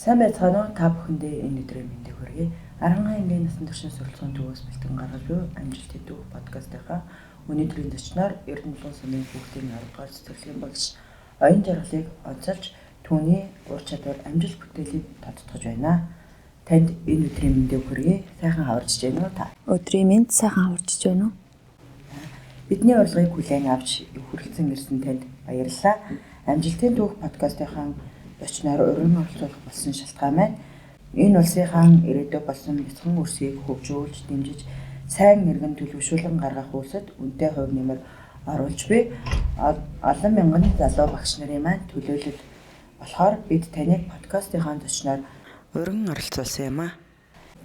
Сайн байцгаана уу та бүхэндээ энэ өдрийн мэндийг хүргэе. Аранхан аймгийн насан туршийн сурвалжлагын төвөөс бэлтгэн гаргаж буй амжилт хэдүү подкастынхаа өнөөдрийн зочноор Эрдэнэт улсын сумын хүүхдийн 10 дугаар цэцэрлэгийн багш Оюн Жаргалыг онцолж түүний ур чадвар амжилт бүтээлийг тодтогч байна. Танд энэ өдрийн мэндийг хүргэе. Сайхан хаварчж байна уу та? Өдрийн мэнд сайхан хаварчж байна уу? Бидний урилгыг хүлээн авч хүргэсэн ирсэн танд баярлалаа. Амжилтын түүх подкастынхаа зочноор уран оролцуулах болсон шалтгаан маань энэ улсынхаа ирээдүй болсон бяцхан өрсгийг хөгжүүлж дэмжиж сайн нэргэн төлөвшүүлэн гаргах үйлсэд үнэтэй хувь нэмэр оруулж буй олон мянган залуу багш нарын маань төлөөлөл болохоор бид таныг подкастынхаа зочноор уран оролцуулсан юм а.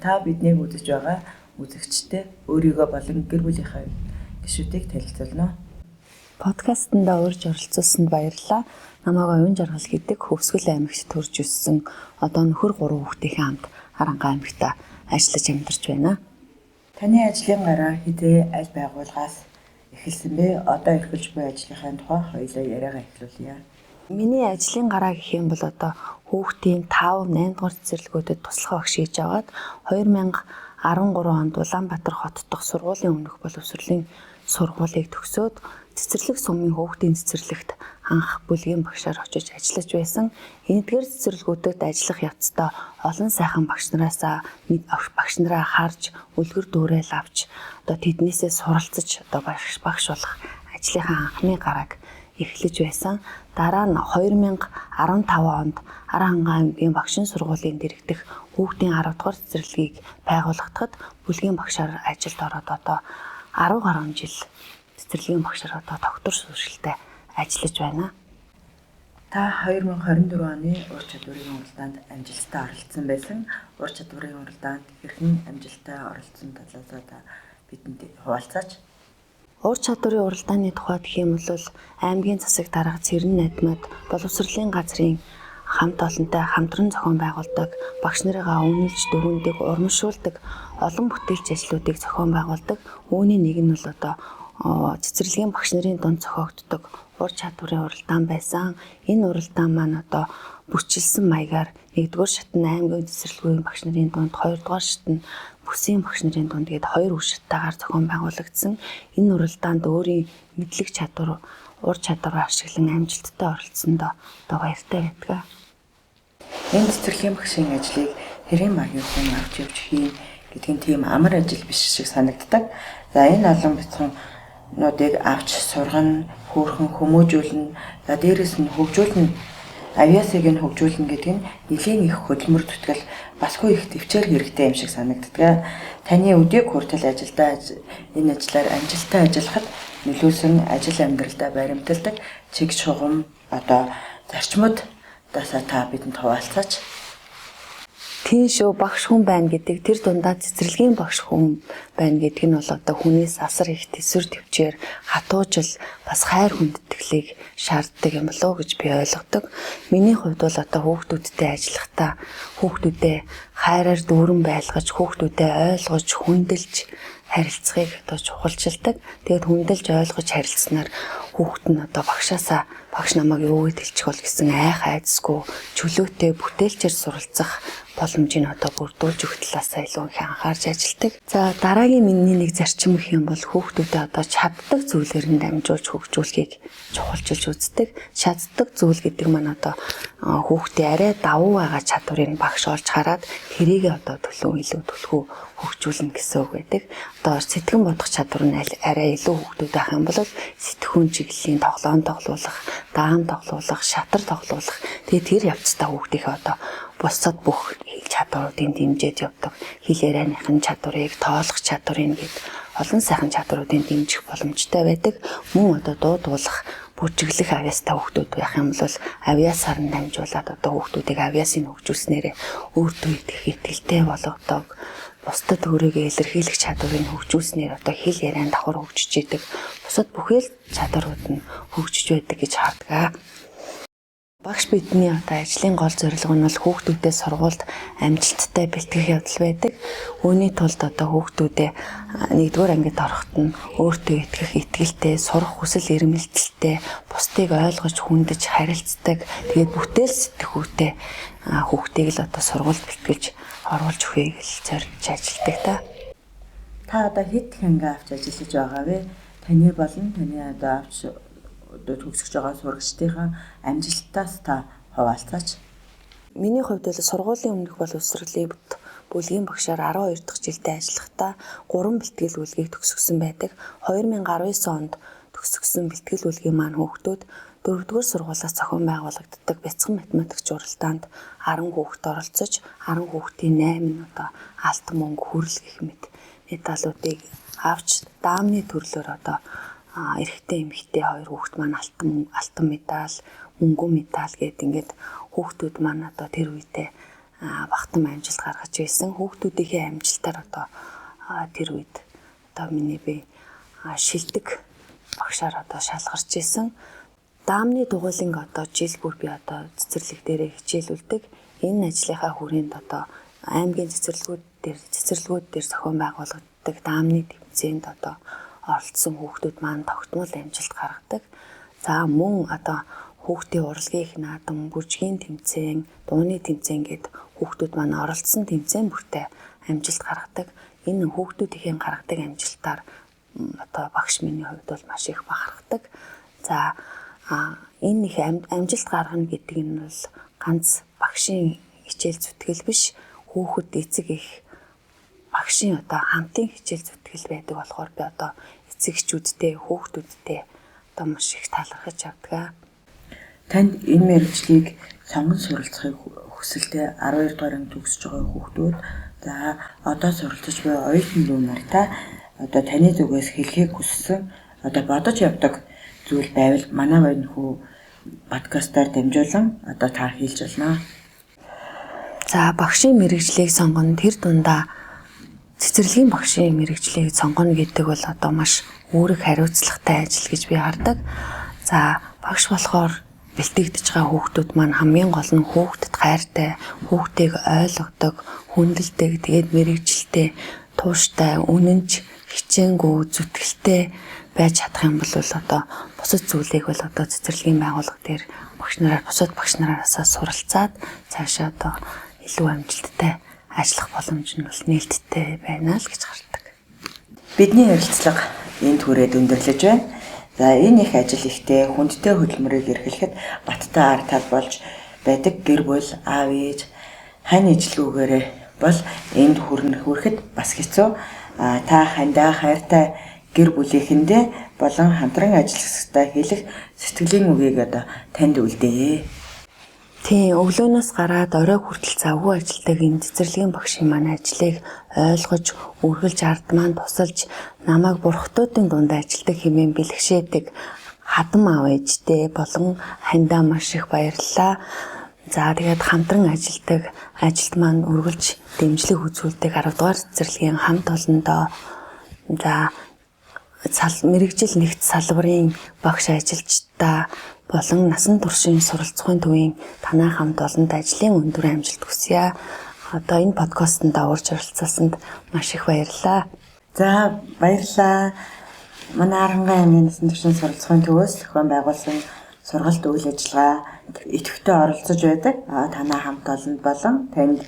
Та биднийг үзэж байгаа үзэгчтэй өөрийгөө болон гэр бүлийнхээ гишүүдийг танилцуулна. Подкастнда урьж оролцуулсанд баярлалаа. Намайг Оюн Жаргал гэдэг Хөвсгөл аймагт төрж өссөн одоо нөхөр 3 хүүхдийнхээ хамт Харангаа аймагт ажиллаж амьдарч байна. Таны ажлын гараа хэдээ аль байгууллагаас эхэлсэн бэ? Одоо эрхэлж буй ажлынхаа тухай хоёулаа яриагаа эхлүүлье. Миний ажлын гараа гэх юм бол одоо хүүхдийн 5, 8 дугаар цэцэрлэгүүдэд туслах багш хийж аваад 2013 онд Улаанбаатар хот дахь сургуулийн өмнөх боловсролын сургуулийг төгсөөд цэцэрлэг сумын хүүхдийн цэцэрлэгт анх бүлгийн багшаар очиж ажиллаж байсан. Эдгээр цэцэрлэгүүдэд ажиллах явцдаа олон сайхан багш нараа харж, үлгэр дуурайл авч, одоо тэднээсээ суралцж одоо багш болох ажлынхаа анхны гарааг эхлэж байсан. Дараа нь 2015 онд Харангаа аймгийн багшийн сургуулийн дэргэдэх хүүхдийн 10 дугаар цэцэрлэгийг байгуулагдахад бүлгийн багшаар ажилд ороод одоо 10 гаруй жил цэцэрлэгийн багшаар одоо доктор сургалтад ажиллаж байна. Та 2024 оны ур чадварын уралдаанд амжилттай оролцсон байсан. Ур чадварын уралдаанд хэрхэн амжилттай оролцсон талаас та бидэнд хуваалцаач. Ур чадварын уралдааны тухай гэх юм бол аймгийн засаг дарга Цэрэн Найдмад боловсролын газрын хамт олонтой хамтран зохион байгуулдаг, багш нарыгаа үнэлж дөрвөндөг, урамшуулдаг олон бүтээлч ажлуудыг зохион байгуулдаг. Үүний нэг нь бол одоо цэцэрлэгийн багш нарын дунд зохиогддог ур чадварын уралдаан байсан. Энэ уралдаан маань одоо бүчилсэн маягаар 1-р шат нь аймгийн цэцэрлэгийн багш нарын дунд, 2-р шат нь бүсийн багш нарын дунд гээд 2 үе шаттайгаар зохион байгуулагдсан. Энэ уралдаанд өөрийн мэдлэг чадвар, ур чадвараа ашиглан амжилттай оролцсонд одоо баяртай байдаг. Энэ цэцэрлэгийн багшийн ажлыг хэрийн багийн хүн авч явж хийн гэдэг нь тийм амар ажил биш шиг санагддаг. За энэ олон бяцханнуудыг авч сургана, хөөрхөн хүмүүжүүлнэ, за дээрэс нь хөгжүүлнэ, авиасыг нь хөгжүүлнэ гэдэг нь нэлийн их хөдөлмөр зүтгэл басгүй их төвчээр хэрэгтэй юм шиг санагддаг. Таны өдийг хүртэл энэ ажлаар амжилттай ажиллахад нөлөөлсөн ажил амьдралдаа баримталдаг чиг шугам одоо зарчмууд дасаа та бидэнд хуваалцаач. Тийм шүү, багш хүн байна гэдэг тэр дундаа цэцэрлэгийн багш хүн байна гэдэг нь бол одоо хүнээс асар их төсвөр төвчээр хатуужил бас хайр хүндэтгэлийг шаарддаг юм болоо гэж би ойлгодог. Миний хувьд бол одоо хүүхдүүдтэй ажиллахдаа хүүхдүүдэд хайраар дүүрэн байлгаж, хүүхдүүдэд ойлгож, хүндэлж харилцахыг одоо чухалчилдаг. Тэгээд хүндэлж ойлгож харилцснаар хүүхэд нь одоо багш намайг юу гэж хэлчих бол гэсэн айх айдсгүй чөлөөтэй бүтээлчээр суралцах боломжийг одоо бүрдүүлж өгөх талаасаа илүү их анхаарч ажилладаг. За дараагийн миний нэг зарчим гэх юм бол хүүхдүүдэд одоо чаддаг зүйлээр нь дамжуулж хөгжүүлэхийг чухалчилж үздэг. Чаддаг зүйл гэдэг маань одоо хүүхдээ арай давуу байгаа чадварыг багш олж хараад тэрийг одоо илүү төлхөө хөгжүүлнэ гэсэн үг байдаг. Одоо сэтгэн бодох чадвар нь арай илүү хүүхдүүд байх юм бол сэтгхүүн чиглэлийн тоглоом тоглуулах, даам тоглуулах, шатар тоглуулах. Тэгээд тэр явцдаа хүүхдийнхээ одоо бусад бүх чадваруудын дэмжиж явдаг. Хэл ярианыхын чадварыг, тоолох чадварыг гээд олон сайхан чадваруудын дэмжих боломжтой байдаг. Мөн одоо дуудуулах, бүжиглэх авиастай хүүхдүүд байх юм бол авиасаар нь дамжуулаад одоо хүүхдүүдийг авиасыг хөгжүүлснээр өөртөө их итгэлтэй болгодог. Бусдад өөрийгөө илэрхийлэх чадварыг хөгжүүлснээр одоо хэл ярианд давхар хөгжиж идэг. Бусад бүхэл чадварууд нь хөгжиж байдаг гэж харддаг. Багш бидний одоо ажлын гол зорилго нь бол хүүхдүүдэд сургуульд амжилттай бэлтгэх явдал байдаг. Үүний тулд одоо хүүхдүүдэд 1-р ангид ороход нь өөртөө итгэх итгэлтэй, сурах хүсэл эрмэлзэлтэй, бусдыг ойлгож, хүндэж, харилцдаг, тэгээд бүтээл сэтгүүтэй хүүхдийг л одоо сургуульд бэлтгэж оруулж өгөхийг л зорилж ажилладаг та. Та одоо хэд их анги авч ажиллаж байгаа вэ? Таны болон таны одоо авч төгсөж байгаа сурагчдын амжилтаас та хуваалцаач. Миний хувьд бол сургуулийн өмнөх боловсролын бүлгийн багшаар 12 дахь жилдээ ажиллахдаа 3 бэлтгэл бүлгийг төгсгсөн байдаг. 2019 онд төгсгсөн бэлтгэл бүлгийн маань хүүхдүүд 4-р сургуулиас зохион байгуулагддаг бяцхан математик журалдаанд 10 хүүхэд оролцож 10 хүүхдийн 8 нь одоо алтан мөнгө хүрэл гэх мэт медалуудыг авч даамны төрлөөр одоо эрэгтэй эмэгтэй 2 хүүхэд маань алтан медаль, мөнгөн медаль гэдэг ингээд хүүхдүүд маань одоо тэр үедээ багтан амжилт гаргаж байсан. Хүүхдүүдийн амжилтаар одоо тэр үед одоо миний би шилдэг багшаар одоо шалгарч исэн. Даамны дугуйланг одоо жил бүр би одоо цэцэрлэг дээрээ хичээлүүлдэг. Энэ ажлынхаа хүрээнд одоо аймгийн цэцэрлэгүүд дээр зохион байгуулагддаг даамны тэмцээнд одоо оролцсон хүүхдүүд маань тогтмол амжилт гаргадаг. За мөн одоо хүүхдийн урлагийн их наадам, бүжгийн тэмцээн, дууны тэмцээн гээд хүүхдүүд маань оролцсон тэмцээн бүртээ амжилт гаргадаг. Энэ хүүхдүүдийн гаргадаг амжилтаар одоо багш миний хувьд бол маш их бахархдаг. За энэ их амжилт гаргана гэдэг нь бол ганц багшийн хичээл зүтгэл биш, хүүхэд эцэг их багшийн одоо хамтын хичээл зүтгэл байдаг болохоор би одоо эцэгчүүдтэй, хүүхдүүдтэй одоо маш их талархаж авдаг. Танд энэ мэргэжлийг сонгон суралцахыг хүсэлтэй 12 дугаар анги төгсөж байгаа хүүхдүүд за одоо суралцж буй оюутан дүү нартай одоо таны зүгээс хэлхийг хүссэн одоо бодож явдаг зүйл байвал манай баянхүү подкастаар дамжуулан одоо та хэлж байна. За багшийн мэргэжлийг сонгоно тэр дундаа цэцэрлэгийн багшийн мэргэжлийг сонгоно гэдэг бол одоо маш үүрэг хариуцлагатай ажил гэж би хардаг. За багш болохоор бэлтгэж байгаа хүүхдүүд маань хамгийн гол нь хүүхдэд хайртай, хүүхдийг ойлгодог, хүндэлдэг, тэгээд мэргэжилтэй, тууштай, үнэнч, хичээнгүй, зүтгэлтэй байж чадах юм бол одоо бусад зүйлийг бол одоо цэцэрлэгийн байгууллага дээр бусад багш нараас суралцаад цаашаа одоо илүү амжилттай ажиллах боломж нь бол нээлттэй байна л гэж хардаг. Бидний ярилцлага энд хүрээд өндөрлөж байна. За энэ их ажил ихтэй хүндтэй хөдөлмөрийг эрхлэхэд баттай ар тал болж байдаг гэр бүл аав ээж хань ижлгүүгээрээ бол энд хүрэхэд бас хэцүү. Та хандаа хайртай гэр бүлийнхэндээ болон хамтран ажиллахтай хэлэх сэтгэлийн үгийг одоо танд үлдээе. Тийм, өглөөнөөс гараад орой хүртэл завгүй ажилладаг энэ цэцэрлэгийн багшийн маань ажлыг ойлгож, үргэлж ард маань тусалж, намайг бурхтуудын дунд ажилладаг хэмээн бэлгшээдэг хадам аав ээжтэй болон хандаа маш их баярлалаа. За тэгээд хамтран ажилладаг ажилд маань үргэлж дэмжлэг үзүүлдэг 10 дугаар цэцэрлэгийн хамт олондоо за мэргэжил нэгт салбарын багш ажилчдаа болон насан туршийн суралцахын төвийн танай хамт олонд ажлын өндөр амжилт хүсье. Одоо энэ подкастт орж оролцсонд маш их баярлалаа. За баярлалаа. Манай Арангаан аймгийн насан туршийн суралцахын төвөөс зохион байгуулсан сургалт үйл ажиллагаа идэвхтэй оролцож байдаг. Танай хамт олонд болон танд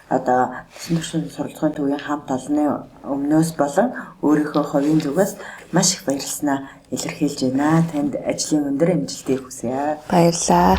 одоо насан туршийн суралцахын төвийн хамт олонны өмнөөс болон өөрийнхөө хувийн зүгээс маш их баярлалаа илэрхийлж байна. Танд ажлын өндөр амжилтыг хүсье. Баярлалаа.